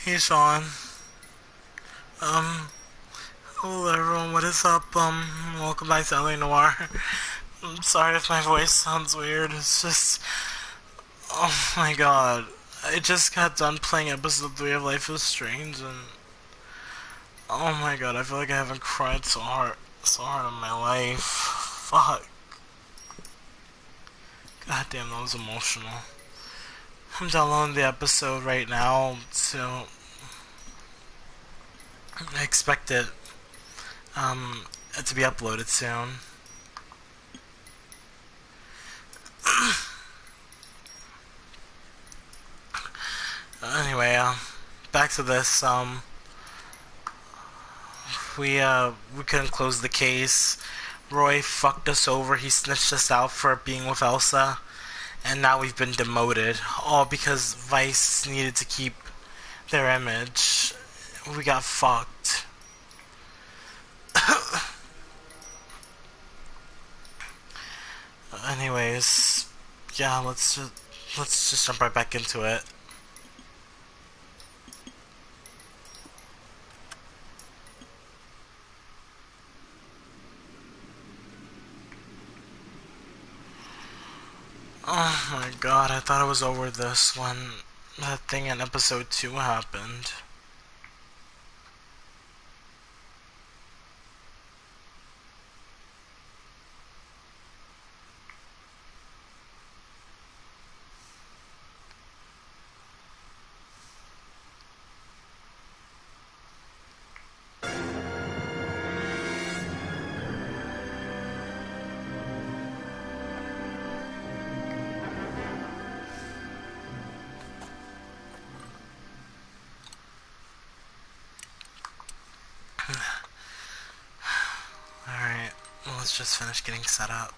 Hey Sean. Um, Hello everyone, what is up? Welcome back to LA Noire. I'm sorry if my voice sounds weird, it's just, oh my god. I just got done playing episode 3 of Life is Strange and, oh my god, I feel like I haven't cried so hard in my life. Fuck. God damn, that was emotional. I'm downloading the episode right now, so I expect um, it to be uploaded soon. Anyway, back to this. We couldn't close the case. Roy fucked us over. He snitched us out for being with Elsa, and now we've been demoted. All because Vice needed to keep their image. We got fucked. Anyways, yeah, let's just jump right back into it. Oh my god, I thought it was over this when that thing in episode 2 happened. Alright, well, let's just finish getting set up.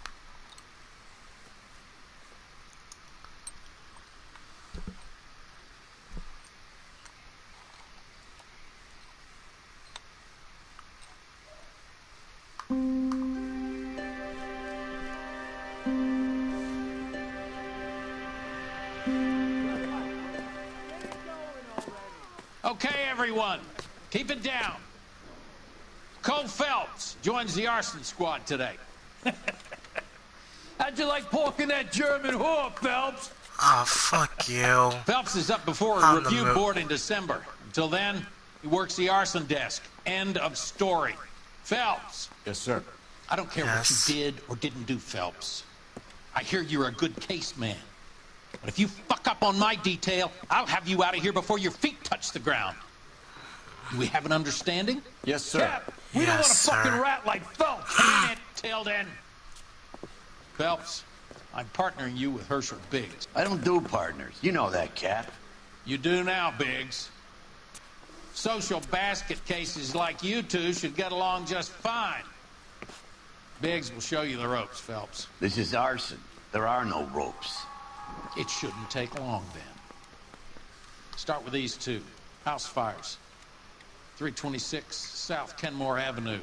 Okay, everyone, keep it down. Cole Phelps joins the arson squad today. How'd you like porking that German whore, Phelps? Oh, fuck you. Phelps is up before a review board in December. Until then, he works the arson desk. End of story. Phelps. Yes, sir. I don't care what you did or didn't do, Phelps. I hear you're a good case man. But if you fuck up on my detail, I'll have you out of here before your feet touch the ground. Do we have an understanding? Yes, sir. Cap, we don't want a fucking rat like Phelps. Ain't it, Tilden? Phelps, I'm partnering you with Herschel Biggs. I don't do partners. You know that, Cap. You do now, Biggs. Social basket cases like you two should get along just fine. Biggs will show you the ropes, Phelps. This is arson. There are no ropes. It shouldn't take long, then. Start with these two. House fires. 326 South Kenmore Avenue.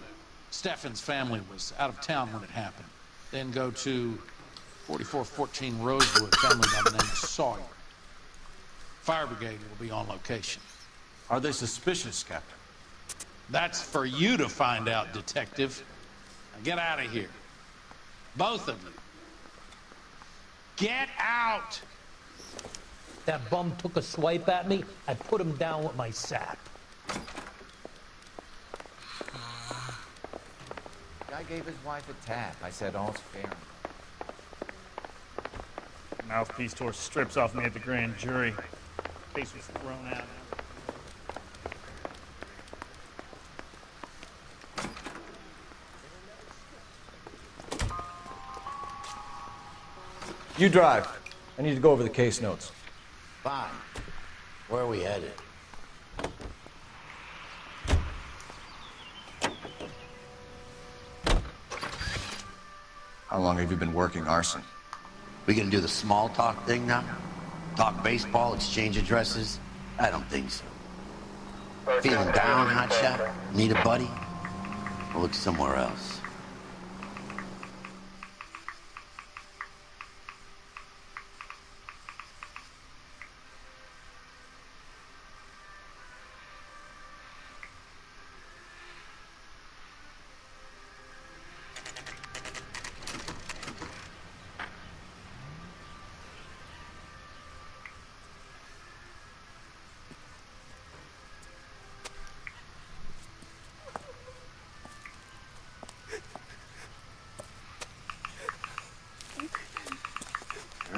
Steffen's family was out of town when it happened. Then go to 4414 Rosewood, family by the name of Sawyer. Fire brigade will be on location. Are they suspicious, Captain? That's for you to find out, Detective. Now get out of here. Both of you. Get out! That bum took a swipe at me. I put him down with my sap. Guy gave his wife a tap. I said all's fair. Mouthpiece tore strips off me at the grand jury. Case was thrown out. You drive. I need to go over the case notes. Fine. Where are we headed? How long have you been working arson? We gonna do the small talk thing now? Talk baseball, exchange addresses? I don't think so. Feeling down, hotshot? Need a buddy? We'll look somewhere else.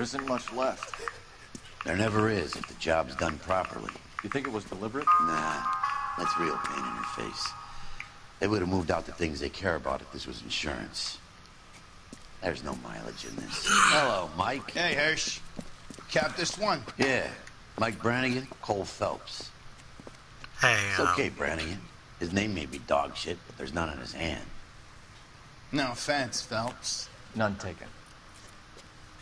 isn't much left. There never is if the job's done properly. You think it was deliberate? Nah, that's real pain in her face. They would have moved out the things they care about if this was insurance. There's no mileage in this. Hello, Mike. Hey, Hirsch. Cap this one. Yeah, Mike Brannigan, Cole Phelps. Hey, It's okay, Brannigan. His name may be dog shit, but there's none on his hand. No offense, Phelps. None taken.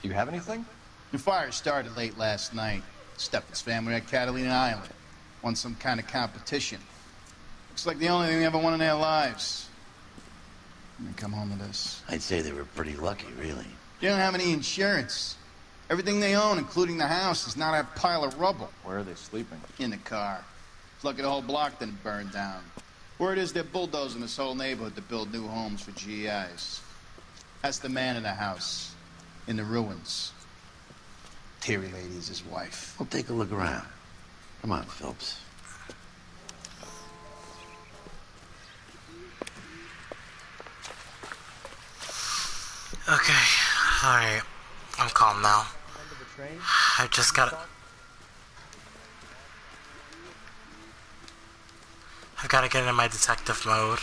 Do you have anything? The fire started late last night. Steffen's family at Catalina Island. Won some kind of competition. Looks like the only thing they ever won in their lives. And they come home to this. I'd say they were pretty lucky, really. They don't have any insurance. Everything they own, including the house, is not a pile of rubble. Where are they sleeping? In the car. It's lucky the whole block didn't burn down. Word is they're bulldozing this whole neighborhood to build new homes for GIs. That's the man in the house. In the ruins. Terry Lady is his wife. We'll take a look around. Come on, Phelps. okay. Alright. I'm calm now. I just gotta... I've gotta get into my detective mode.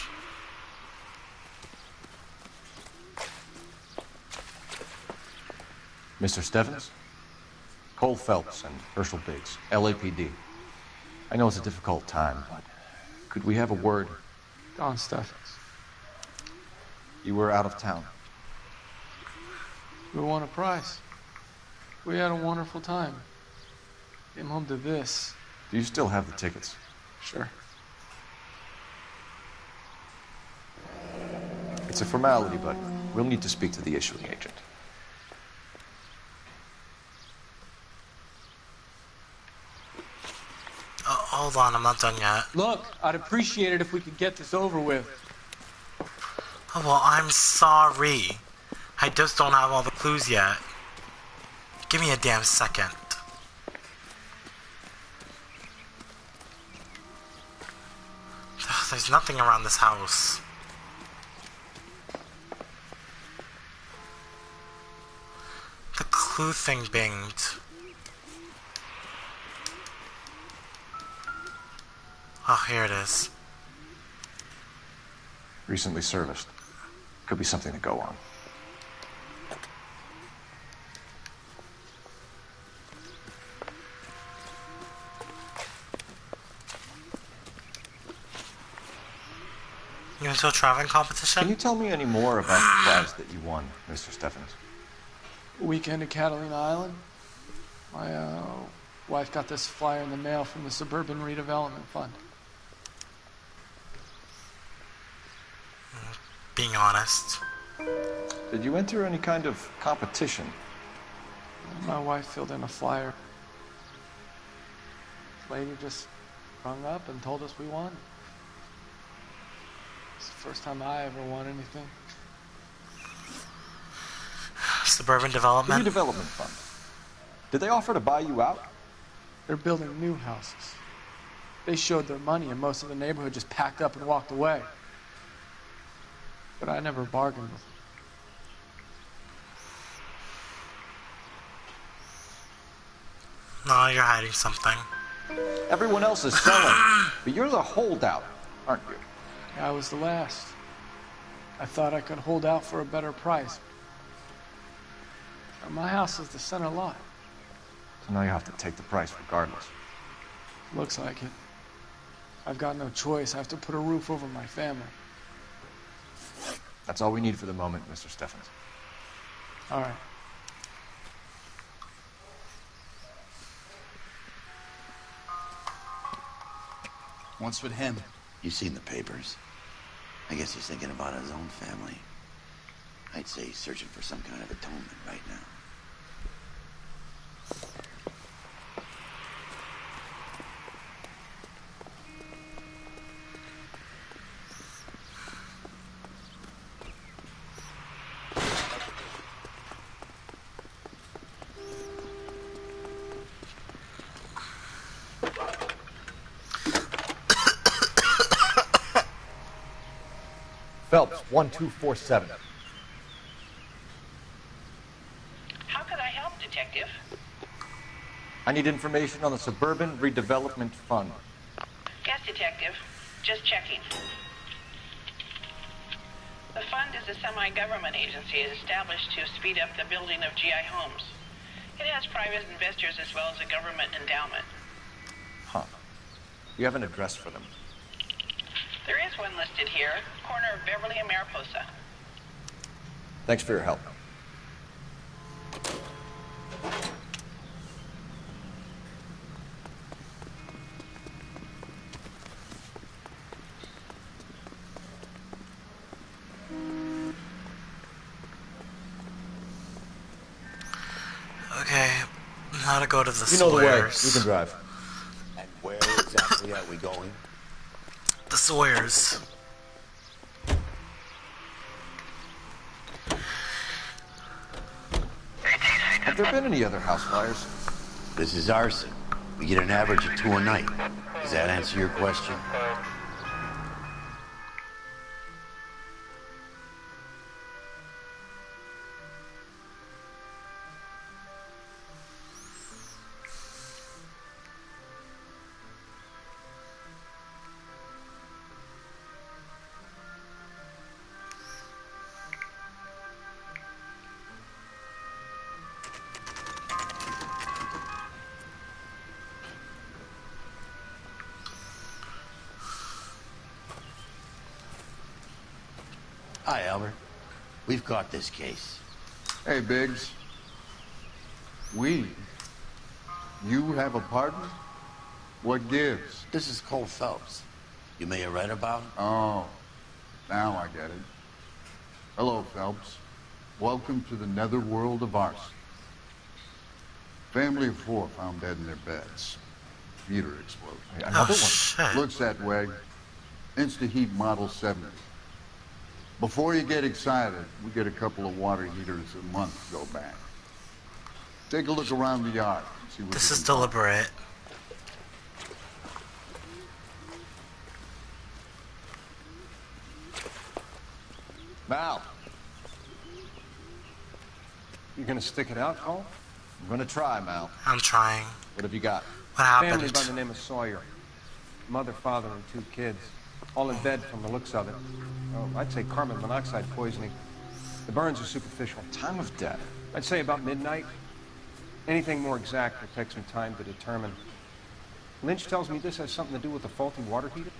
Mr. Stevens? Cole Phelps and Herschel Biggs, LAPD. I know it's a difficult time, but could we have a word? Don Steffens. You were out of town. We won a prize. We had a wonderful time. Came home to this. Do you still have the tickets? Sure. It's a formality, but we'll need to speak to the issuing agent. Hold on, I'm not done yet. Look, I'd appreciate it if we could get this over with. Oh, well, I'm sorry. I just don't have all the clues yet. Give me a damn second. There's nothing around this house. The clue thing binged. Oh, here it is. Recently serviced. Could be something to go on. You into a traveling competition? Can you tell me any more about the prize that you won, Mr. Steffens? Weekend at Catalina Island. My wife got this flyer in the mail from the Suburban Redevelopment Fund. Being honest. Did you enter any kind of competition? My wife filled in a flyer. Lady just rung up and told us we won. It's the first time I ever won anything. Suburban Development? The Redevelopment Fund. Did they offer to buy you out? They're building new houses. They showed their money and most of the neighborhood just packed up and walked away. But I never bargained with them. No, you're hiding something. Everyone else is selling, but you're the holdout, aren't you? I was the last. I thought I could hold out for a better price. My house is the center lot. So now you have to take the price regardless. Looks like it. I've got no choice. I have to put a roof over my family. That's all we need for the moment, Mr. Steffens. All right. What's with him? You've seen the papers. I guess he's thinking about his own family. I'd say he's searching for some kind of atonement right now. Phelps, 1247. How could I help today? Detective. I need information on the Suburban Redevelopment Fund. Yes, Detective. Just checking. The fund is a semi-government agency established to speed up the building of GI homes. It has private investors as well as a government endowment. Huh. You have an address for them? There is one listed here, corner of Beverly and Mariposa. Thanks for your help. Okay, now to go to the You know the way. Sawyers. You can drive. And where exactly are we going? The Sawyers. Have there been any other house fires? This is Arson. We get an average of 2 a night. Does that answer your question? Hi, Albert. We've got this case. Hey, Biggs. We? You have a partner? What gives? This is Cole Phelps. You may have read about him. Oh, now I get it. Hello, Phelps. Welcome to the netherworld of Arson. Family of 4 found dead in their beds. Heater explosion. Another one. Shit. Looks that way. Insta-heat Model 70. Before you get excited, we get a couple of water heaters a month to go back. Take a look around the yard. See what This you is can find. deliberate. Mal, You gonna stick it out, Cole? I'm gonna try, Mal. I'm trying. What have you got? What Family happened? by the name of Sawyer. Mother, father, and 2 kids. All in bed from the looks of it. Oh, I'd say carbon monoxide poisoning. The burns are superficial. Time of death. I'd say about midnight. Anything more exact will take some time to determine. Lynch tells me this has something to do with the faulty water heater.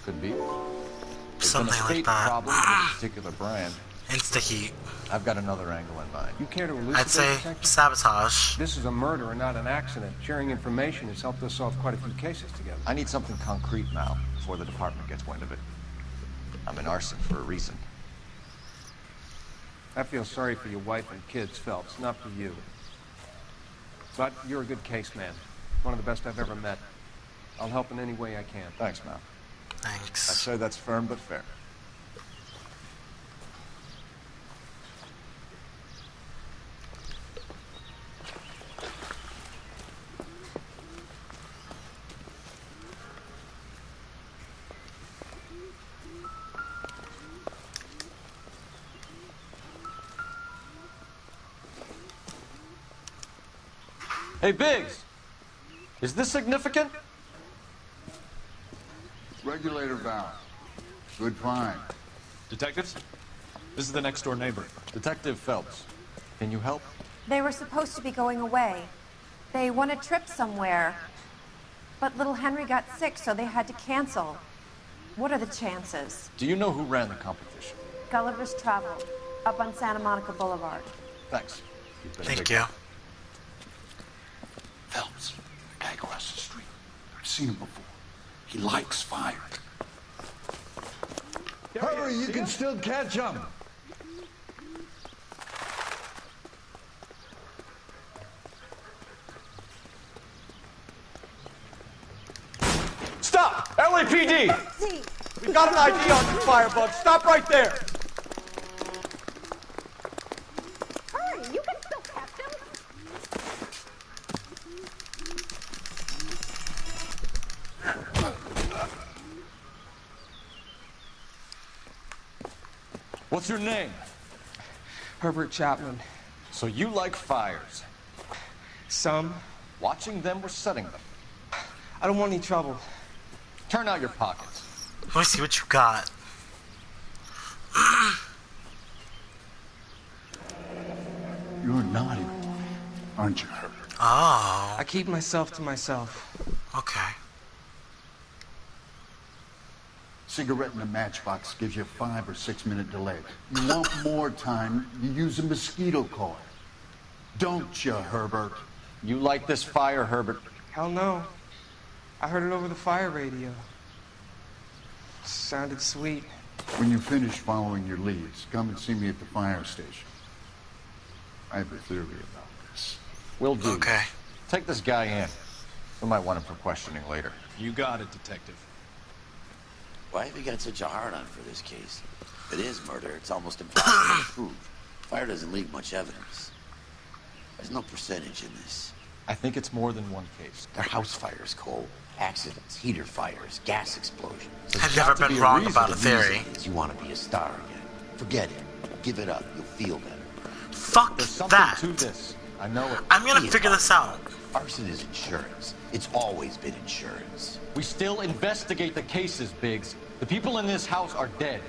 Could be. There's Something been a like state that. problem with this particular brand. Insta-heat. I've got another angle in mind. You care to elucidate, I'd say Detective? sabotage. This is a murder and not an accident. Sharing information has helped us solve quite a few cases together. I need something concrete, Mal, before the department gets wind of it. I'm in Arson for a reason. I feel sorry for your wife and kids, Phelps, not for you. But you're a good case man. One of the best I've ever met. I'll help in any way I can. Thanks, Mal. Thanks. I'd say that's firm but fair. Hey, Biggs! Is this significant? Regulator valve. Good find. Detectives? This is the next door neighbor. Detective Phelps, can you help? They were supposed to be going away. They won a trip somewhere. But little Henry got sick, so they had to cancel. What are the chances? Do you know who ran the competition? Gulliver's Travel, up on Santa Monica Boulevard. Thanks. You've been a Thank big you. help. Phelps, the guy across the street. I've seen him before. He likes fire. Hurry, you can still catch him. Stop! LAPD! We got an ID on you, Firebug. Stop right there! Hurry, you can still catch him. What's your name? Herbert Chapman. So you like fires. Some. Watching them or setting them? I don't want any trouble. Turn out your pockets. Let me see what you got. You're naughty, aren't you, Herbert? Oh. I keep myself to myself. Okay. Cigarette in a matchbox gives you a 5 or 6 minute delay. You want more time, you use a mosquito coil. Don't you, Herbert? You like this fire, Herbert? Hell no. I heard it over the fire radio. Sounded sweet. When you finish following your leads, come and see me at the fire station. I have a theory about this. Will do. Okay. Take this guy in. We might want him for questioning later. You got it, Detective. Why have you got such a hard-on for this case? If it is murder, it's almost impossible to prove. Fire doesn't leave much evidence. There's no percentage in this. I think it's more than one case. They're house fires, Cole. Accidents, heater fires, gas explosions. I've never been wrong about a theory. You want to be a star again. Forget it. Give it up. You'll feel better. Fuck There's something that. to this. I know it. I'm gonna figure this out. Arson is insurance. It's always been insurance. We still investigate the cases, Biggs. The people in this house are dead.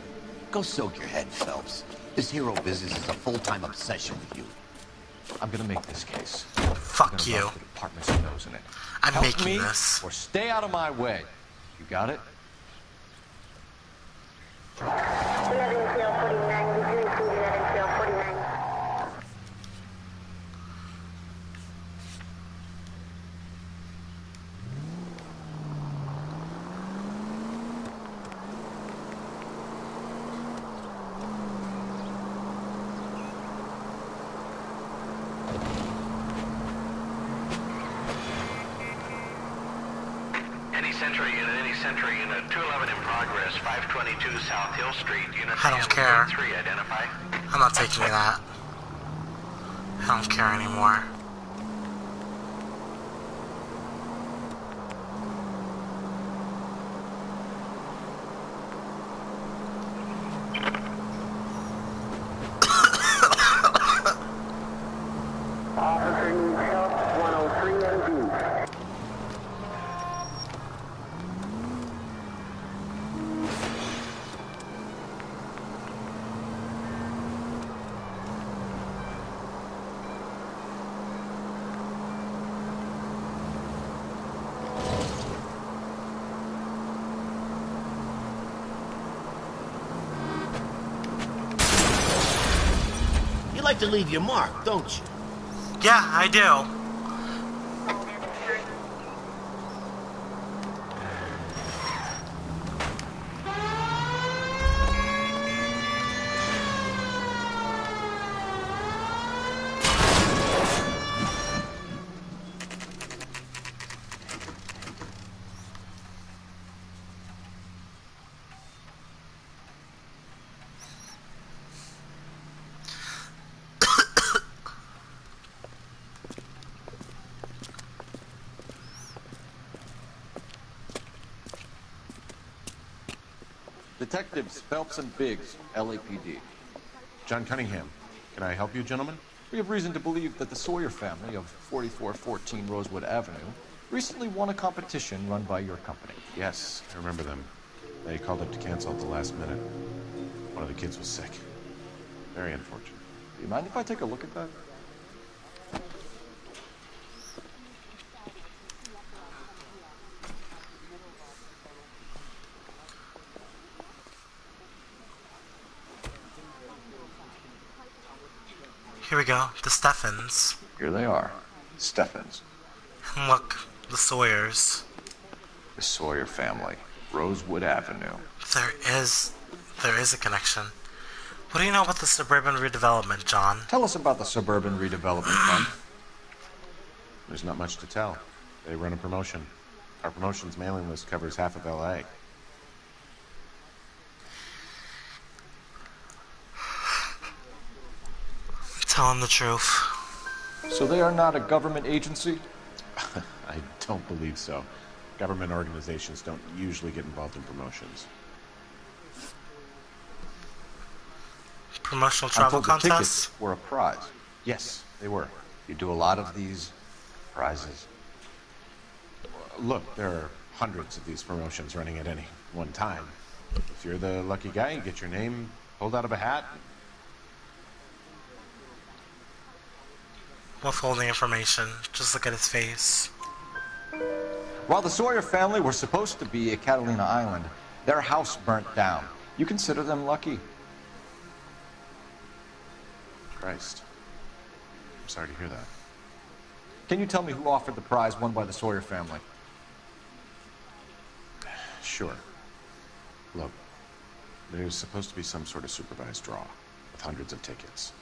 Go soak your head, Phelps. This hero business is a full-time obsession with you. I'm gonna make this case. Fuck you. The department's nose in it. I'm Help making me this. Or stay out of my way. You got it? Century unit 211 in progress, 522 South Hill Street, unit I don't care. 3, identify. I'm not taking that. I don't care anymore. Officer needs help, 103 MD. Like to leave your mark, don't you? Yeah, I do. Detectives Phelps and Biggs, LAPD. John Cunningham. Can I help you, gentlemen? We have reason to believe that the Sawyer family of 4414 Rosewood Avenue recently won a competition run by your company. Yes, I remember them. They called up to cancel at the last minute. One of the kids was sick. Very unfortunate. Do you mind if I take a look at that? Here we go. The Steffens. Here they are. Steffens. And look, the Sawyers. The Sawyer family. Rosewood Avenue. There is a connection. What do you know about the suburban redevelopment, John? Tell us about the suburban redevelopment fund. There's not much to tell. They run a promotion. Our promotion's mailing list covers half of LA. Tell him the truth. So they are not a government agency? I don't believe so. Government organizations don't usually get involved in promotions. Promotional I'm travel told the contests? tickets were a prize. Yes, they were. You do a lot of these? prizes. Look, there are hundreds of these promotions running at any one time. If you're the lucky guy, you get your name pulled out of a hat. Withholding information. Just look at his face. While the Sawyer family were supposed to be at Catalina Island, their house burnt down. You consider them lucky? Christ. I'm sorry to hear that. Can you tell me who offered the prize won by the Sawyer family? Sure. Look, there's supposed to be some sort of supervised draw with hundreds of tickets.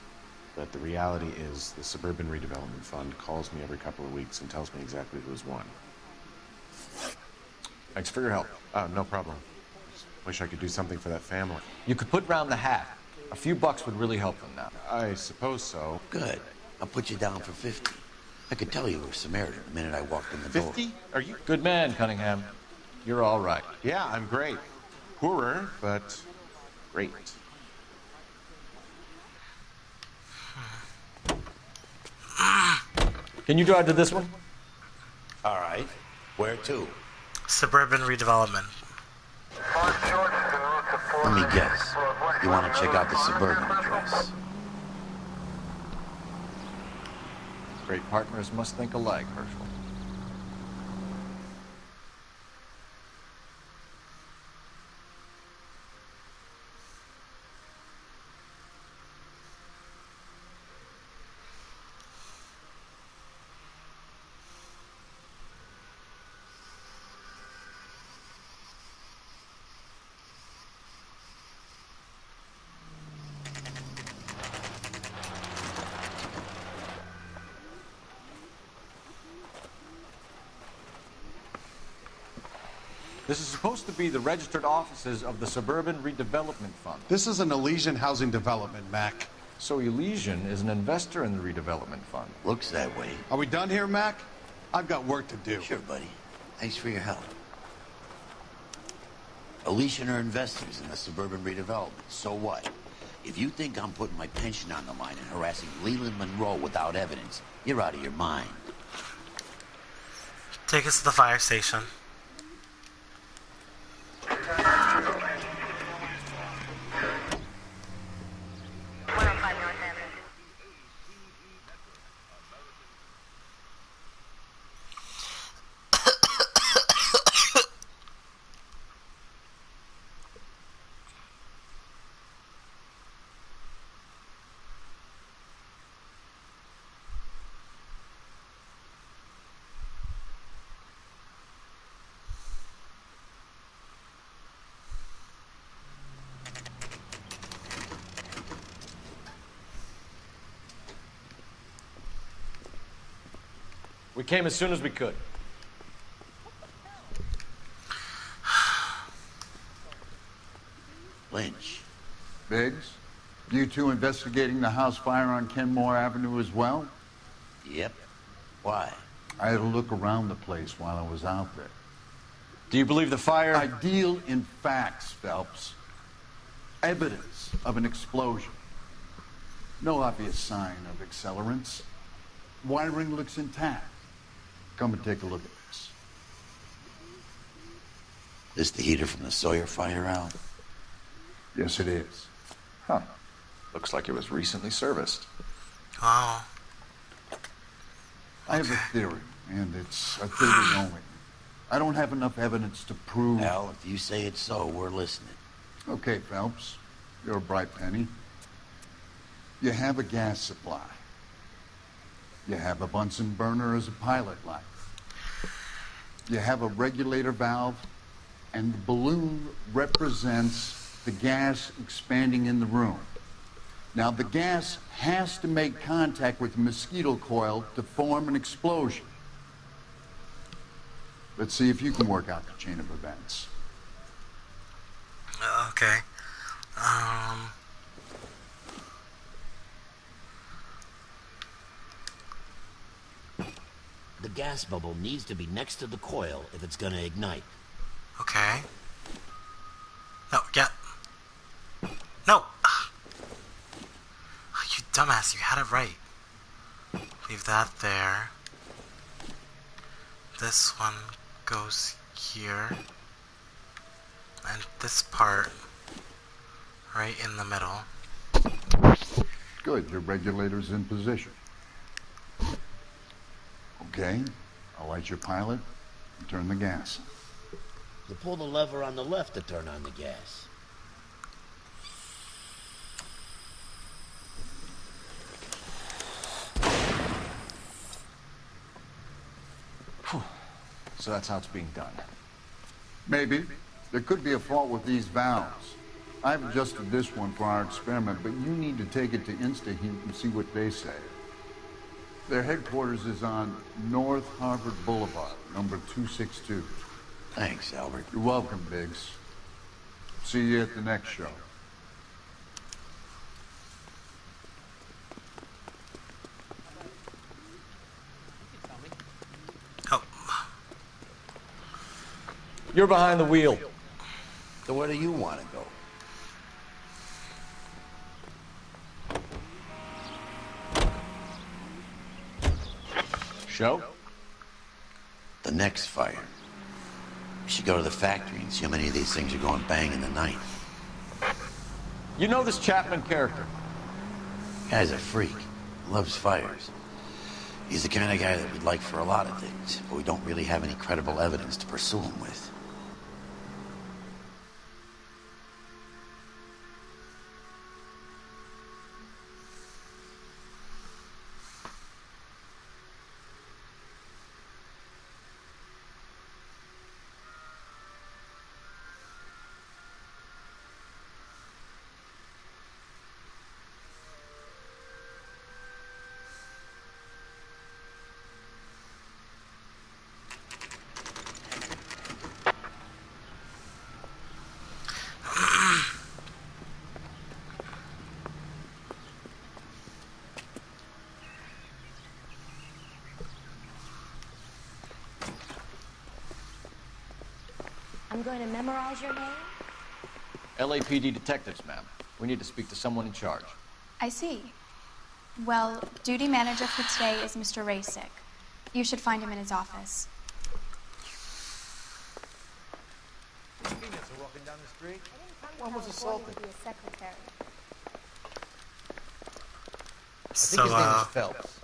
But the reality is the Suburban Redevelopment Fund calls me every couple of weeks and tells me exactly who's won. Thanks for your help. No problem. Wish I could do something for that family. You could put round the hat. A few bucks would really help them now. I suppose so. Good. I'll put you down for 50. I could tell you were Samaritan the minute I walked in the door. 50? Are you... Good man, Cunningham. You're all right. Yeah, I'm great. Poorer, but great. Can you drive to this one? All right. Where to? Suburban redevelopment. Let me guess. You want to check out the Suburban address? Great partners must think alike, Herschel. This is supposed to be the registered offices of the Suburban Redevelopment Fund. This is an Elysian housing development, Mac. So Elysian is an investor in the redevelopment fund. Looks that way. Are we done here, Mac? I've got work to do. Sure, buddy. Thanks for your help. Elysian are investors in the Suburban Redevelopment. So what? If you think I'm putting my pension on the line and harassing Leland Monroe without evidence, you're out of your mind. Take us to the fire station. We came as soon as we could. Lynch. Biggs, you two investigating the house fire on Kenmore Avenue as well? Yep. Why? I had a look around the place while I was out there. Do you believe the fire? I deal in facts, Phelps. Evidence of an explosion. No obvious sign of accelerants. Wiring looks intact. Come and take a look at this. This the heater from the Sawyer fire, Al? Yes, it is. Huh. Looks like it was recently serviced. Oh. I have a theory, and it's a theory only. I don't have enough evidence to prove... Al, if you say it's so, we're listening. Okay, Phelps. You're a bright penny. You have a gas supply. You have a Bunsen burner as a pilot light. You have a regulator valve, and the balloon represents the gas expanding in the room. Now, the gas has to make contact with the mosquito coil to form an explosion. Let's see if you can work out the chain of events. Okay. The gas bubble needs to be next to the coil if it's gonna ignite. Okay. No, yeah. No! You dumbass, you had it right. Leave that there. this one goes here. And this part right in the middle. Good, your regulator's in position. Okay, I'll light your pilot and turn the gas. You pull the lever on the left to turn on the gas. So that's how it's being done. Maybe. There could be a fault with these valves. I've adjusted this one for our experiment, but you need to take it to InstaHeat and see what they say. Their headquarters is on North Harvard Boulevard, number 262. Thanks, Albert. You're welcome, Biggs. See you at the next show. You're behind the wheel. So where do you want to go? Show? The next fire. We should go to the factory and see how many of these things are going bang in the night. You know this Chapman character? Guy's a freak. Loves fires. He's the kind of guy that we'd like for a lot of things, but we don't really have any credible evidence to pursue him with. I'm going to memorize your name. LAPD detectives, ma'am. We need to speak to someone in charge. I see. Well, duty manager for today is Mr. Rasick. You should find him in his office. Walking down the street. One was assaulted. I think his name is Phelps.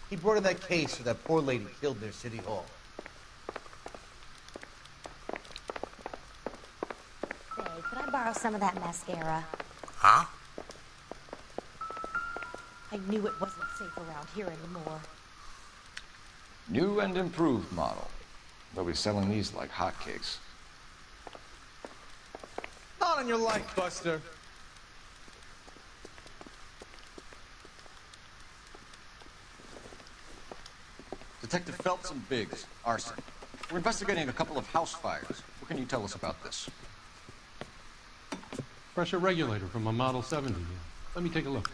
He brought in that case for that poor lady killed near City Hall. Hey, could I borrow some of that mascara? Huh? I knew it wasn't safe around here anymore. New and improved model. They'll be selling these like hotcakes. Not on your life, Buster. Detective Phelps and Biggs, Arson. We're investigating a couple of house fires. What can you tell us about this? Pressure regulator from a Model 70. Let me take a look.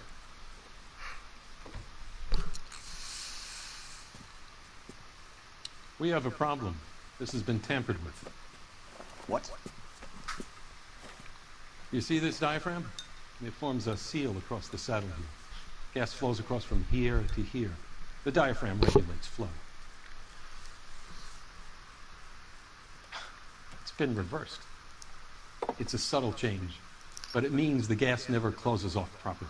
We have a problem. This has been tampered with. What? You see this diaphragm? It forms a seal across the saddle here. Gas flows across from here to here. The diaphragm regulates flow. It's been reversed. It's a subtle change, but it means the gas never closes off properly.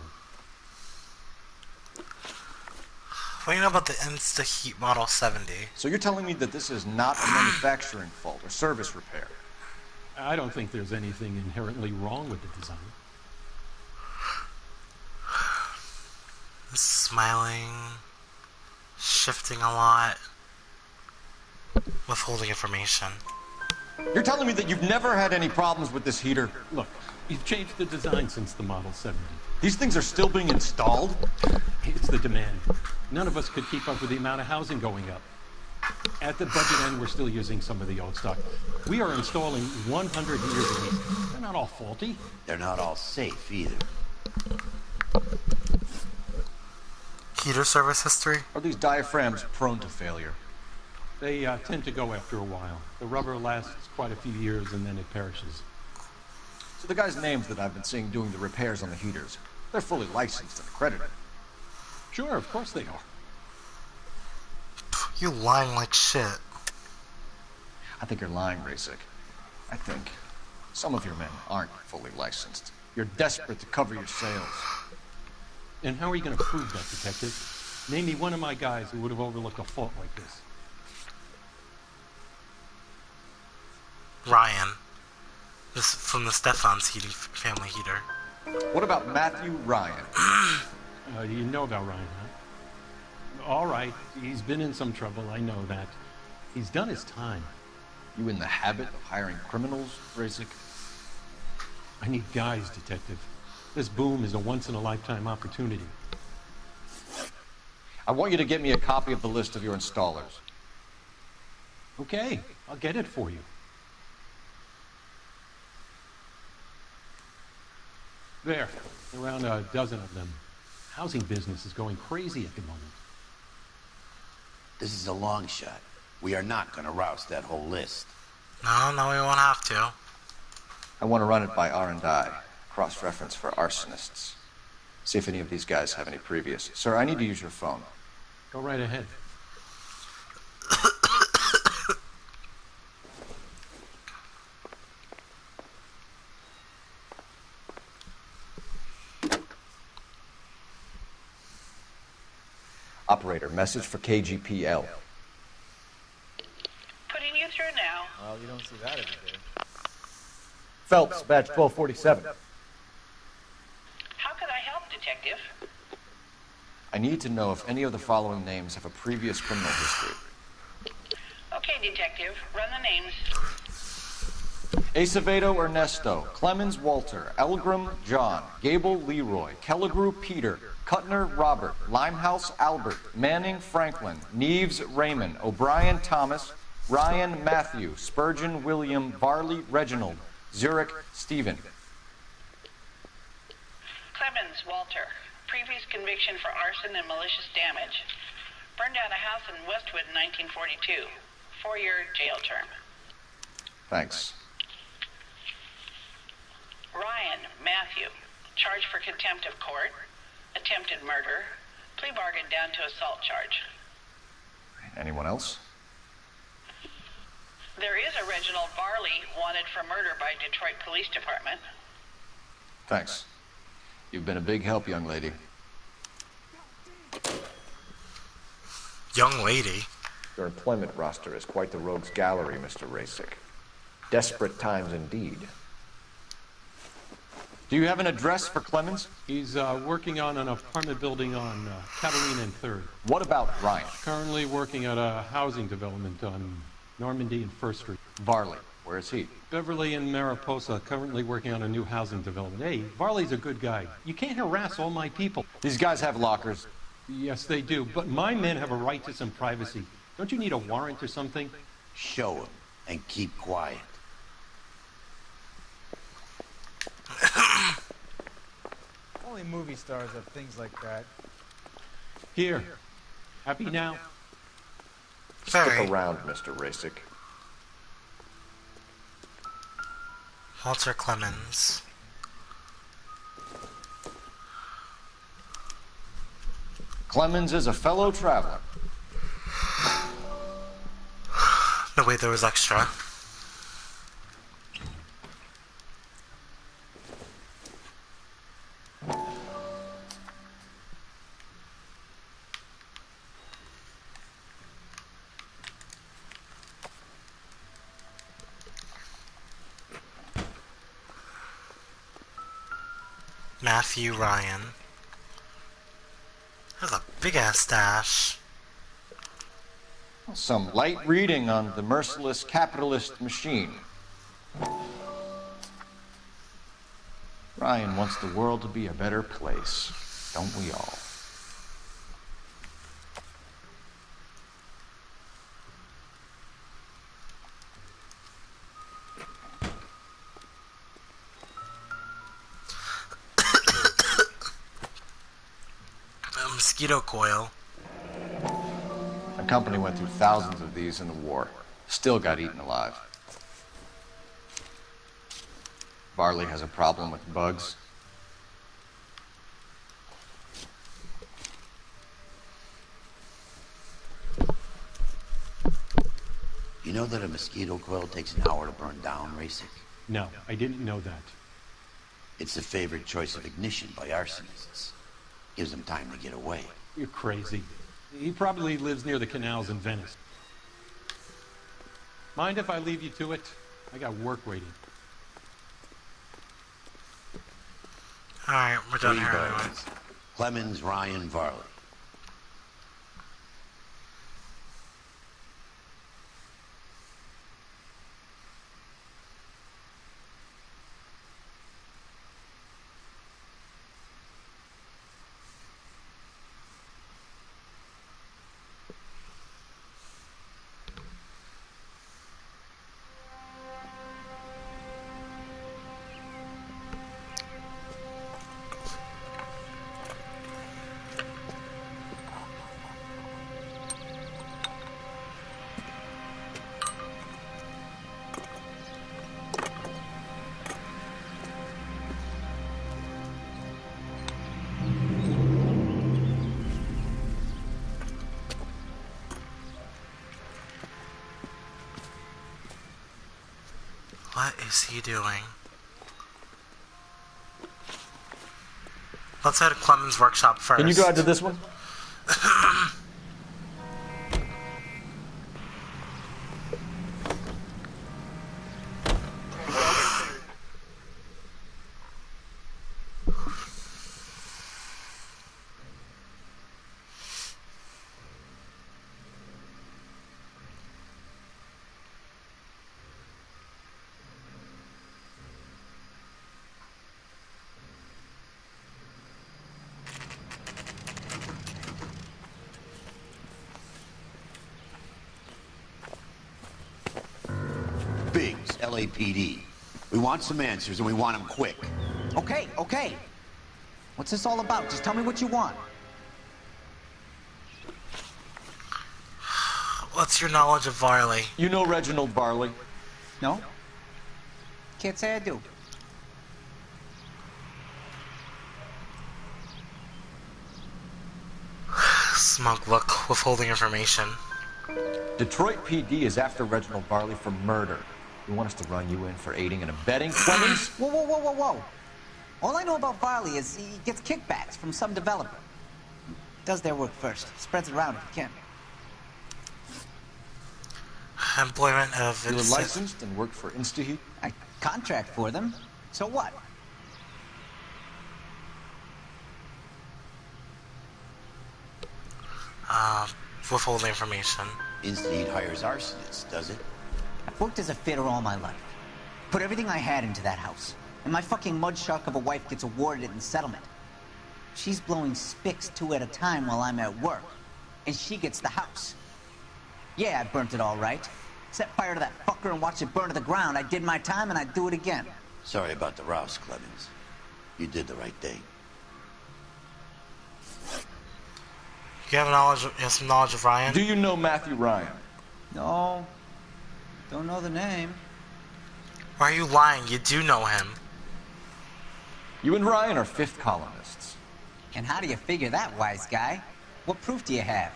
What do you know about the InstaHeat Model 70? So you're telling me that this is not a manufacturing fault or service repair? I don't think there's anything inherently wrong with the design. Smiling, shifting a lot, withholding information. You're telling me that you've never had any problems with this heater? Look, we've changed the design since the Model 70. These things are still being installed? It's the demand. None of us could keep up with the amount of housing going up. At the budget end, we're still using some of the old stock. We are installing 100 years a week. They're not all faulty. They're not all safe either. Heater service history? Are these diaphragms prone to failure? They tend to go after a while. The rubber lasts quite a few years and then it perishes. So the guys' names that I've been seeing doing the repairs on the heaters, they're fully licensed and accredited. Sure, of course they are. You lying like shit. I think you're lying, Rasic. I think some of your men aren't fully licensed. You're desperate to cover your sales. And how are you going to prove that, Detective? Name me one of my guys who would have overlooked a fault like this. Ryan. This from the Stefan's family heater. What about Matthew Ryan? You know about Ryan, huh? All right, he's been in some trouble, I know that. He's done his time. You in the habit of hiring criminals, Rasic? I need guys, Detective. This boom is a once-in-a-lifetime opportunity. I want you to get me a copy of the list of your installers. Okay, I'll get it for you. There, around a dozen of them. Housing business is going crazy at the moment. This is a long shot. We are not going to rouse that whole list. No, we won't have to. I want to run it by R&I, cross-reference for arsonists. See if any of these guys have any previous. Sir, I need to use your phone. Go right ahead. Operator, message for KGPL. Putting you through now. Well, you don't see that every day. Phelps, badge 1247. How could I help, Detective? I need to know if any of the following names have a previous criminal history. Okay, Detective. Run the names. Acevedo Ernesto, Clemens Walter, Elgram John, Gable Leroy, Kelligrew Peter, Kuttner Robert, Limehouse Albert, Manning Franklin, Neves Raymond, O'Brien Thomas, Ryan Matthew, Spurgeon William, Varley Reginald, Zurich Stephen. Clemens Walter. Previous conviction for arson and malicious damage. Burned down a house in Westwood in 1942. 4-year jail term. Thanks. Ryan Matthew. Charged for contempt of court. Attempted murder. Plea bargain down to assault charge. Anyone else? There is a Reginald Varley wanted for murder by Detroit Police Department. Thanks. You've been a big help, young lady. Young lady? Your employment roster is quite the rogues gallery, Mr. Rasic. Desperate times indeed. Do you have an address for Clemens? He's working on an apartment building on Catalina and 3rd. What about Ryan? Currently working at a housing development on Normandy and 1st Street. Varley, where is he? Beverly and Mariposa, currently working on a new housing development. Hey, Varley's a good guy. You can't harass all my people. These guys have lockers. Yes, they do, but my men have a right to some privacy. Don't you need a warrant or something? Show him and keep quiet. Only movie stars have things like that. Here. Happy now? Stick around, Mr. Rasic. Walter Clemens. Clemens is a fellow traveler. No way there was extra. Matthew Ryan. That's a big-ass stash. Some light reading on the merciless capitalist machine. Ryan wants the world to be a better place, don't we all? A mosquito coil. A company went through thousands of these in the war. Still got eaten alive. Varley has a problem with bugs. You know that a mosquito coil takes an hour to burn down, Racing? No, I didn't know that. It's the favorite choice of ignition by arsonists. Gives them time to get away. You're crazy. He probably lives near the canals in Venice. Mind if I leave you to it? I got work waiting. Alright, we're done 3 here birds. anyway. Clemens, Ryan, Varley. What is he doing? Let's head to Clemens' workshop first. Can you go out to this one? Biggs, LAPD. We want some answers, and we want them quick. Okay, okay. What's this all about? Just tell me what you want. What's your knowledge of Varley? You know Reginald Varley? No? Can't say I do. Smug look, withholding information. Detroit PD is after Reginald Varley for murder. You want us to run you in for aiding and abetting, Clemens? Whoa, whoa, whoa, whoa, whoa. All I know about Varley is he gets kickbacks from some developer. Does their work first. Spreads it around if he can. Employment of... You were licensed and worked for InstaHeat? I contract for them. So what? Withholding information. InstaHeat hires arsonists, does it? I've worked as a fitter all my life. Put everything I had into that house. And my fucking mud shark of a wife gets awarded it in settlement. She's blowing spics 2 at a time while I'm at work. And she gets the house. Yeah, I burnt it all right. Set fire to that fucker and watch it burn to the ground. I did my time and I'd do it again. Sorry about the rouse, Clemens. You did the right thing. You have some knowledge of Ryan? Do you know Matthew Ryan? No. Don't know the name. Why are you lying? You do know him. You and Ryan are fifth columnists. And how do you figure that, wise guy? What proof do you have?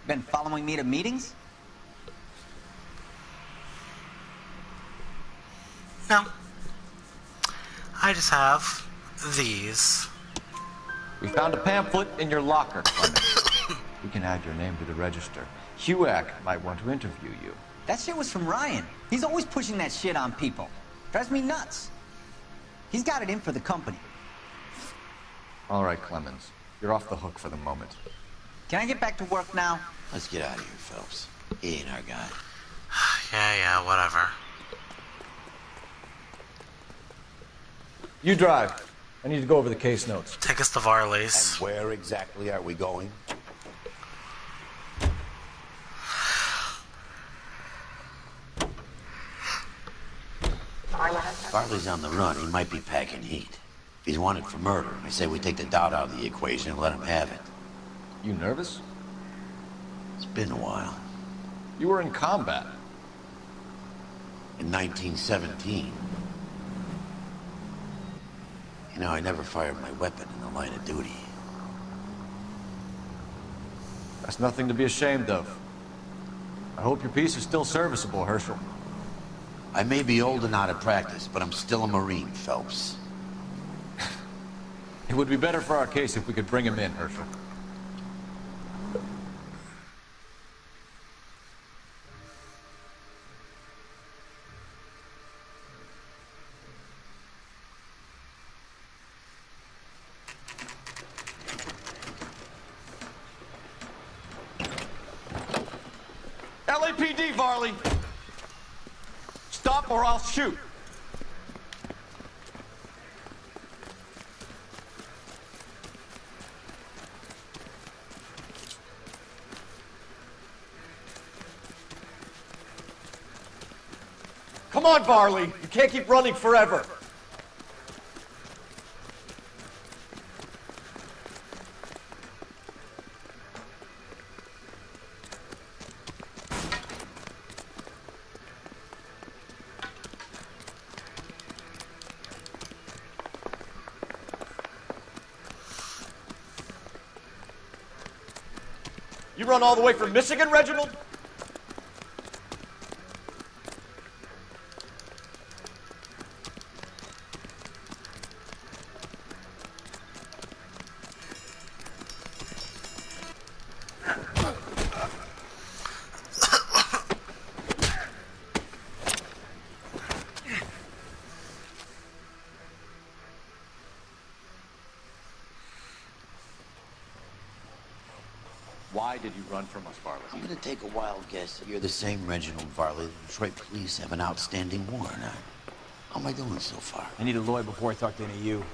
Been following me to meetings? No. I just have these. We found a pamphlet in your locker, Clemens. We can add your name to the register. HUAC might want to interview you. That shit was from Ryan. He's always pushing that shit on people. Drives me nuts. He's got it in for the company. All right, Clemens. You're off the hook for the moment. Can I get back to work now? Let's get out of here, Phelps. He ain't our guy. Yeah, whatever. You drive. I need to go over the case notes. Take us to Varley's. And where exactly are we going? Varley's on the run. He might be packing heat. If he's wanted for murder, I say we take the doubt out of the equation and let him have it. You nervous? It's been a while. You were in combat. In 1917. You know, I never fired my weapon in the line of duty. That's nothing to be ashamed of. I hope your piece is still serviceable, Herschel. I may be old and out of practice, but I'm still a Marine, Phelps. It would be better for our case if we could bring him in, Herschel. LAPD, Varley! Stop or I'll shoot! Come on, Varley! You can't keep running forever! You run all the way from Michigan, Reginald? Why did you run from us, Varley? I'm gonna take a wild guess that you're the same Reginald Varley the Detroit police have an outstanding warrant on. How am I doing so far? I need a lawyer before I talk to any of you.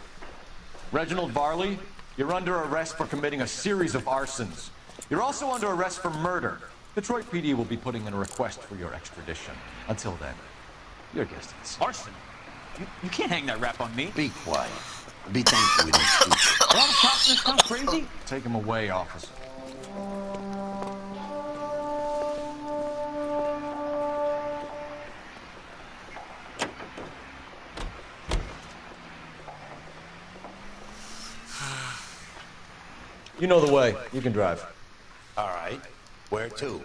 Reginald Varley, you're under arrest for committing a series of arsons. You're also under arrest for murder. Detroit PD will be putting in a request for your extradition. Until then, your guest is Arson? You can't hang that rap on me. Be quiet. Be thankful we don't shoot. Are all the cops in this town crazy? Take him away, officer. You know the way. You can drive. All right. Where to?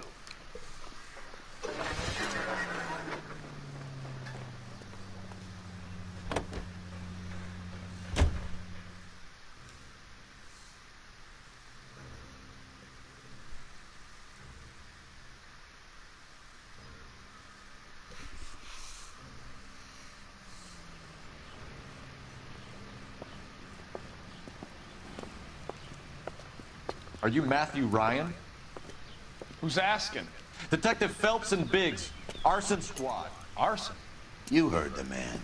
Are you Matthew Ryan? Who's asking? Detective Phelps and Biggs. Arson Squad. Arson? You heard the man.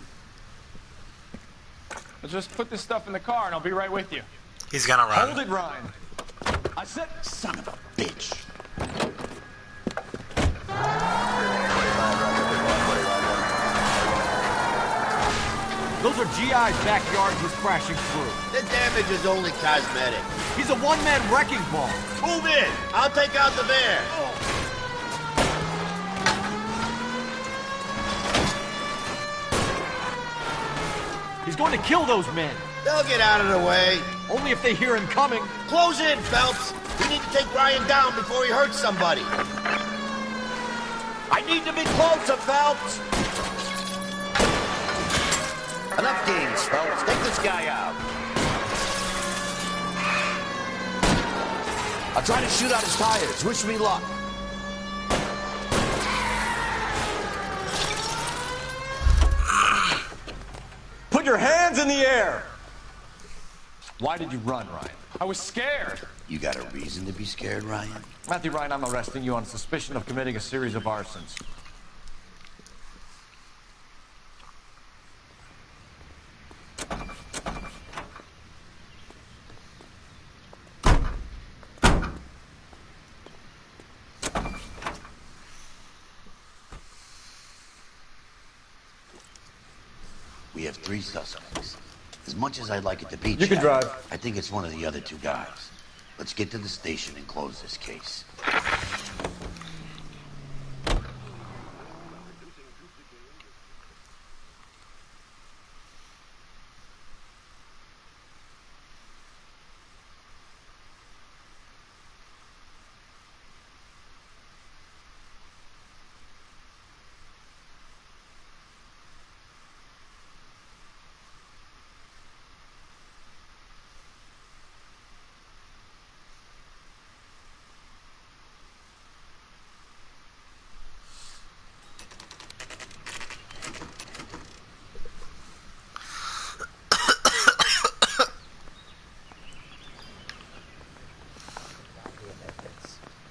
Let's just put this stuff in the car and I'll be right with you. He's gonna run. Hold it, Ryan. I said, son of a bitch. Those are GI's backyard he's crashing through. The damage is only cosmetic. He's a one-man wrecking ball. Move in. I'll take out the van. He's going to kill those men. They'll get out of the way. Only if they hear him coming. Close in, Phelps. We need to take Ryan down before he hurts somebody. I need to be closer, Phelps. Enough games, Phelps. Take this guy out. I'll try to shoot out his tires. Wish me luck. Put your hands in the air! Why did you run, Ryan? I was scared. You got a reason to be scared, Ryan? Matthew Ryan, I'm arresting you on suspicion of committing a series of arsons. We have 3 suspects. As much as I'd like it to be, You can Jack, drive. I think it's one of the other 2 guys. Let's get to the station and close this case.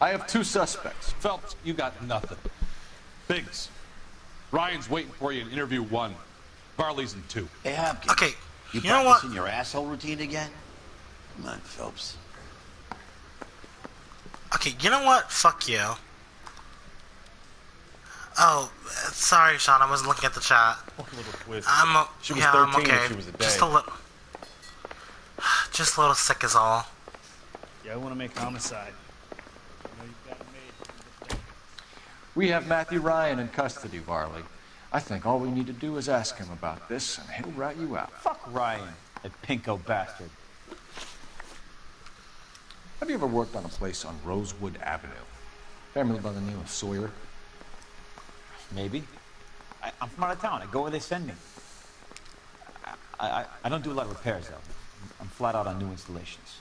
I have 2 suspects. Phelps, you got nothing. Biggs, Ryan's waiting for you in interview 1. Varley's in 2. Hey, Hopkins. Okay, You you know what? practicing your asshole routine again? Come on, Phelps. Okay, you know what? Fuck you. Oh, sorry, Sean. I wasn't looking at the chat. One little twist. She was yeah, 13 I'm okay. if she was a day. Just a little sick is all. Yeah, I want to make homicide. We have Matthew Ryan in custody, Varley. I think all we need to do is ask him about this, and he'll rat you out. Fuck Ryan, that pinko bastard. Have you ever worked on a place on Rosewood Avenue? Family by the name of Sawyer? Maybe. I'm from out of town. I go where they send me. I don't do a lot of repairs, though. I'm flat out on new installations.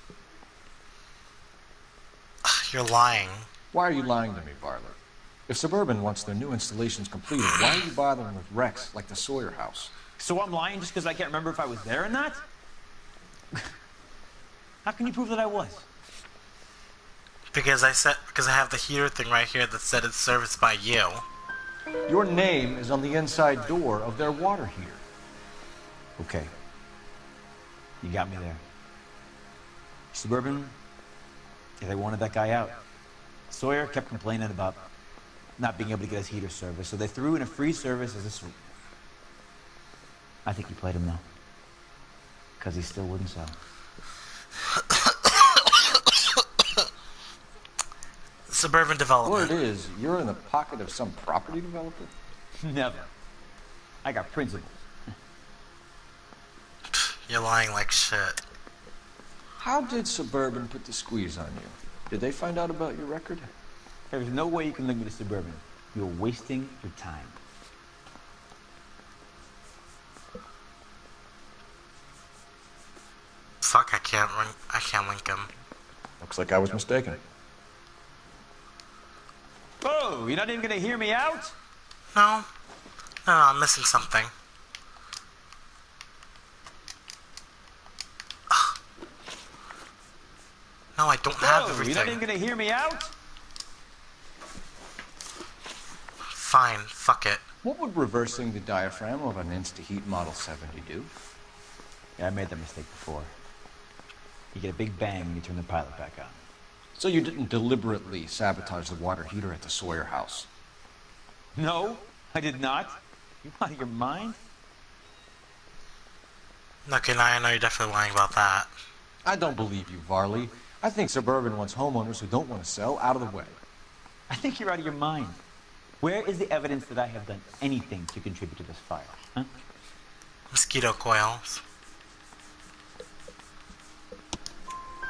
You're lying. Why are you lying to me, Varley? If Suburban wants their new installations completed, why are you bothering with wrecks like the Sawyer house? So I'm lying just because I can't remember if I was there or not? How can you prove that I was? Because I have the heater thing right here that said it's serviced by you. Your name is on the inside door of their water heater. Okay. You got me there. Suburban, yeah, they wanted that guy out. Sawyer kept complaining about not being able to get his heater service, so they threw in a free service as a sweetener. I think he played him, though. Because he still wouldn't sell. Suburban development. Word is, you're in the pocket of some property developer? Never. I got principles. You're lying like shit. How did Suburban put the squeeze on you? Did they find out about your record? There's no way you can link me to Suburban. You're wasting your time. Fuck, I can't link him. Looks like I was mistaken. Oh, you're not even gonna hear me out? No, I'm missing something. No, I don't have everything. You're not even gonna hear me out? Fine, fuck it. What would reversing the diaphragm of an Insta-Heat Model 70 do? Yeah, I made that mistake before. You get a big bang when you turn the pilot back on. So you didn't deliberately sabotage the water heater at the Sawyer house? No, I did not. You out of your mind? Okay, now I know you're definitely lying about that. I don't believe you, Varley. I think Suburban wants homeowners who don't want to sell out of the way. I think you're out of your mind. Where is the evidence that I have done anything to contribute to this fire, huh? Mosquito coils.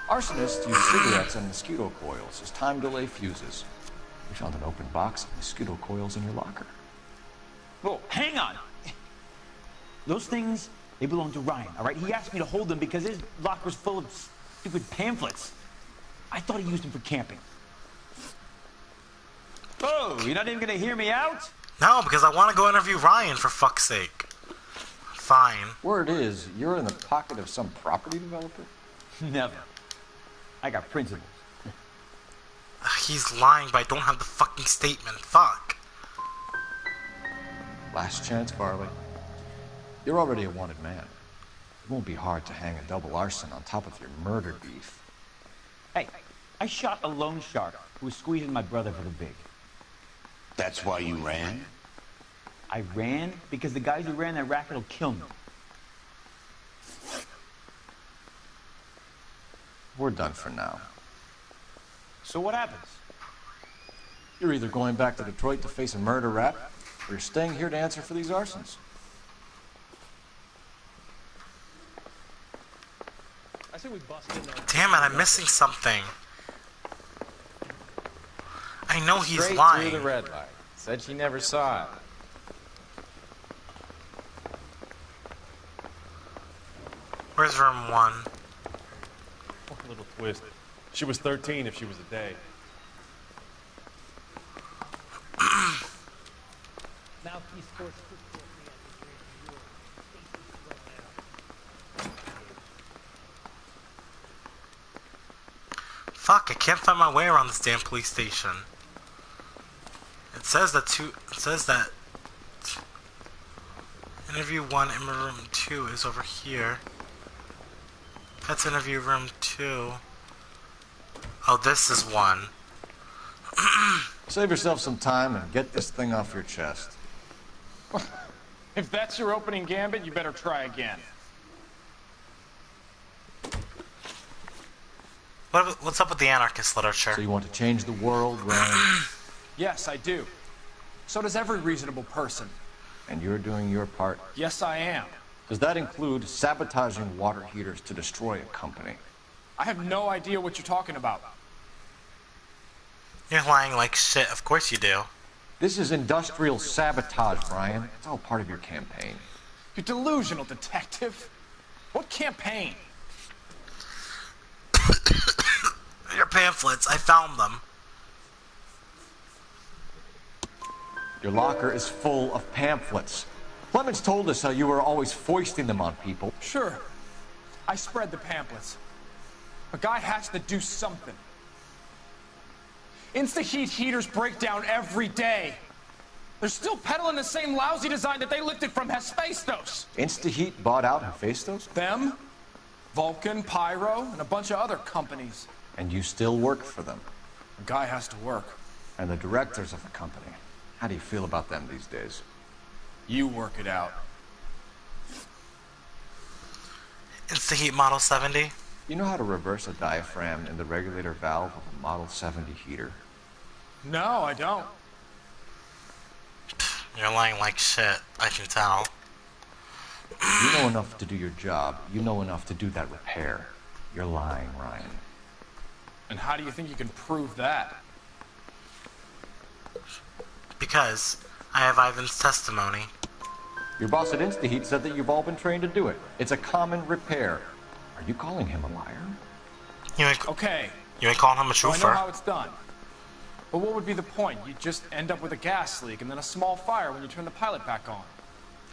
Arsonists use cigarettes and mosquito coils as time delay fuses. We found an open box of mosquito coils in your locker. Whoa, hang on! Those things, they belong to Ryan, all right? He asked me to hold them because his locker's full of stupid pamphlets. I thought he used them for camping. Oh, you're not even gonna hear me out? No, because I want to go interview Ryan, for fuck's sake. Fine. Word is, you're in the pocket of some property developer? Never. I got principles. He's lying, but I don't have the fucking statement. Fuck. Last chance, Varley. You're already a wanted man. It won't be hard to hang a double arson on top of your murder beef. Hey, I shot a loan shark who was squeezing my brother for the big. That's why you ran? I ran because the guys who ran that racket will kill me. We're done for now. So what happens? You're either going back to Detroit to face a murder rap, or you're staying here to answer for these arsons. I say we bust in there. Damn it, I'm missing something. I know he's Straight lying. through the red light. Said she never saw it. Where's room 1? One little twist. She was 13 if she was a day. Now he scores 54. Fuck, I can't find my way around this damn police station. It says that interview 1 in room 2 is over here. That's interview room 2. Oh, this is 1. Save yourself some time and get this thing off your chest. If that's your opening gambit, you better try again. What's up with the anarchist literature? So you want to change the world, Ryan? Yes, I do. So does every reasonable person. And you're doing your part? Yes, I am. Does that include sabotaging water heaters to destroy a company? I have no idea what you're talking about. You're lying like shit. Of course you do. This is industrial sabotage, Brian. It's all part of your campaign. You're delusional, detective. What campaign? Your pamphlets. I found them. Your locker is full of pamphlets. Clemens told us how you were always foisting them on people. Sure. I spread the pamphlets. A guy has to do something. Insta-heat heaters break down every day. They're still peddling the same lousy design that they lifted from Hephaestus. Insta-heat bought out Hephaestus? Them, Vulcan, Pyro, and a bunch of other companies. And you still work for them? A guy has to work. And the directors of the company. How do you feel about them these days? You work it out. Insta-heat Model 70. You know how to reverse a diaphragm in the regulator valve of a Model 70 heater? No, I don't. You're lying like shit. I can tell. You know enough to do your job. You know enough to do that repair. You're lying, Ryan. And how do you think you can prove that? Because I have Ivan's testimony. Your boss at InstaHeat said that you've all been trained to do it. It's a common repair. Are you calling him a liar? Okay. You ain't calling him a So I truther. know how it's done. But what would be the point? You just end up with a gas leak and then a small fire when you turn the pilot back on.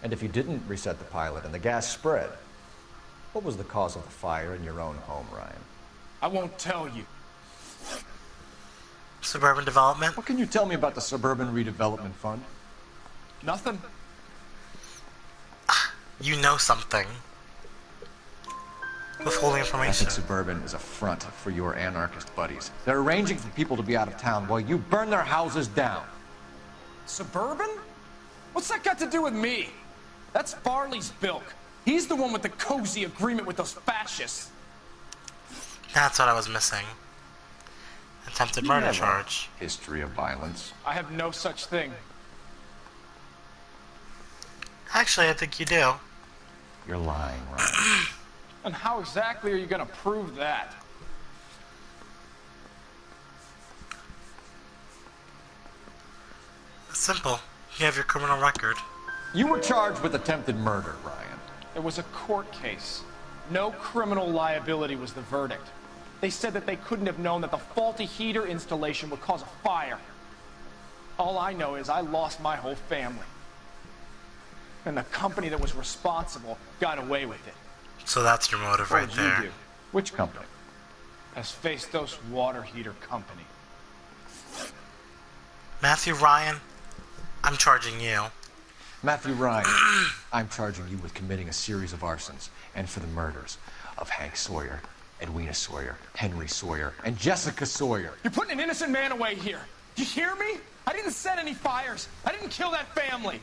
And if you didn't reset the pilot and the gas spread, what was the cause of the fire in your own home, Ryan? I won't tell you. Suburban development? What can you tell me about the Suburban Redevelopment Fund? Nothing. You know something. Withholding I information. think Suburban is a front for your anarchist buddies. They're arranging for people to be out of town while you burn their houses down. Suburban? What's that got to do with me? That's Farley's bilk. He's the one with the cozy agreement with those fascists. That's what I was missing. Attempted murder charge. History of violence. I have no such thing. Actually, I think you do. You're lying, Ryan. And how exactly are you going to prove that? Simple. You have your criminal record. You were charged with attempted murder, Ryan. It was a court case. No criminal liability was the verdict. They said that they couldn't have known that the faulty heater installation would cause a fire. All I know is I lost my whole family. And the company that was responsible got away with it. So that's your motive What right would there. you do? Which company? Hephaestus Water Heater Company. Matthew Ryan, I'm charging you. Matthew Ryan, I'm charging you with committing a series of arsons and for the murders of Hank Sawyer, Edwina Sawyer, Henry Sawyer, and Jessica Sawyer. You're putting an innocent man away here. Do you hear me? I didn't set any fires. I didn't kill that family.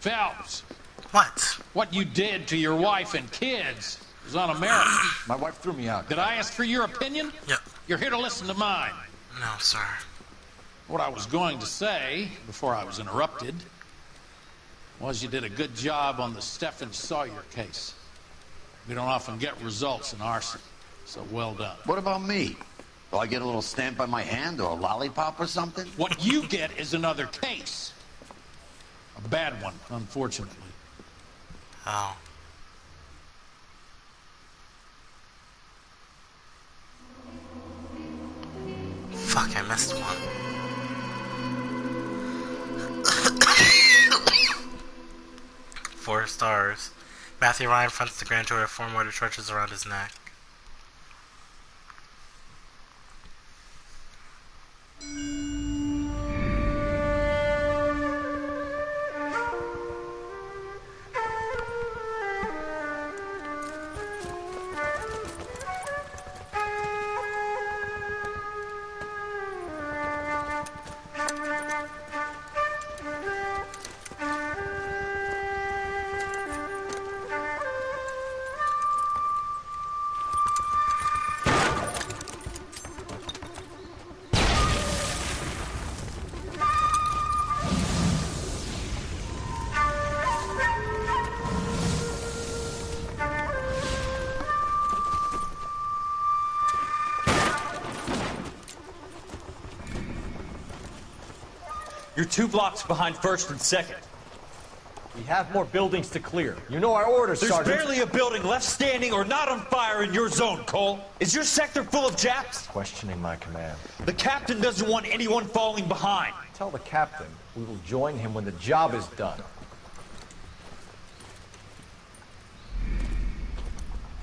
Phelps. What? What you did to your wife and kids is un-American. My wife threw me out. Did I ask for your opinion? Yep. You're here to listen to mine. No, sir. What I was going to say, before I was interrupted, was you did a good job on the Stephen Sawyer case. We don't often get results in arson, so well done. What about me? Do I get a little stamp on my hand or a lollipop or something? What you get is another case. A bad one, unfortunately. Oh. Fuck, I missed one. 4 stars. Matthew Ryan fronts the grand tour with 4 mortar charges around his neck. You're 2 blocks behind 1st and 2nd. We have more buildings to clear. You know our orders, Sergeant. There's barely a building left standing or not on fire in your zone, Cole. Is your sector full of Japs? Questioning my command. The captain doesn't want anyone falling behind. Tell the captain we will join him when the job is done.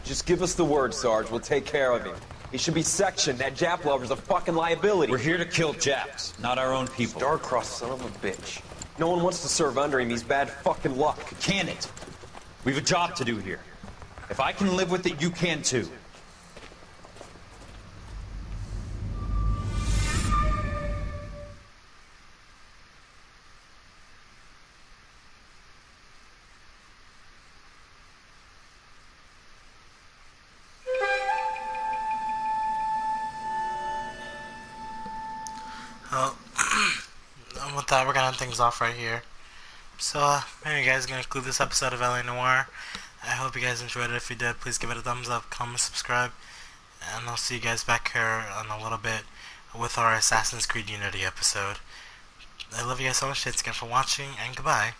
Just give us the word, Sarge. We'll take care of him. He should be sectioned. That Jap lover's a fucking liability. We're here to kill Japs, not our own people. Star-crossed son of a bitch. No one wants to serve under him. He's bad fucking luck. Can it? We've a job to do here. If I can live with it, you can too. Well, with that, we're gonna end things off right here. So, maybe you guys are gonna conclude this episode of LA Noire. I hope you guys enjoyed it. If you did, please give it a thumbs up, comment, subscribe, and I'll see you guys back here in a little bit with our Assassin's Creed Unity episode. I love you guys so much. Thanks again for watching, and goodbye.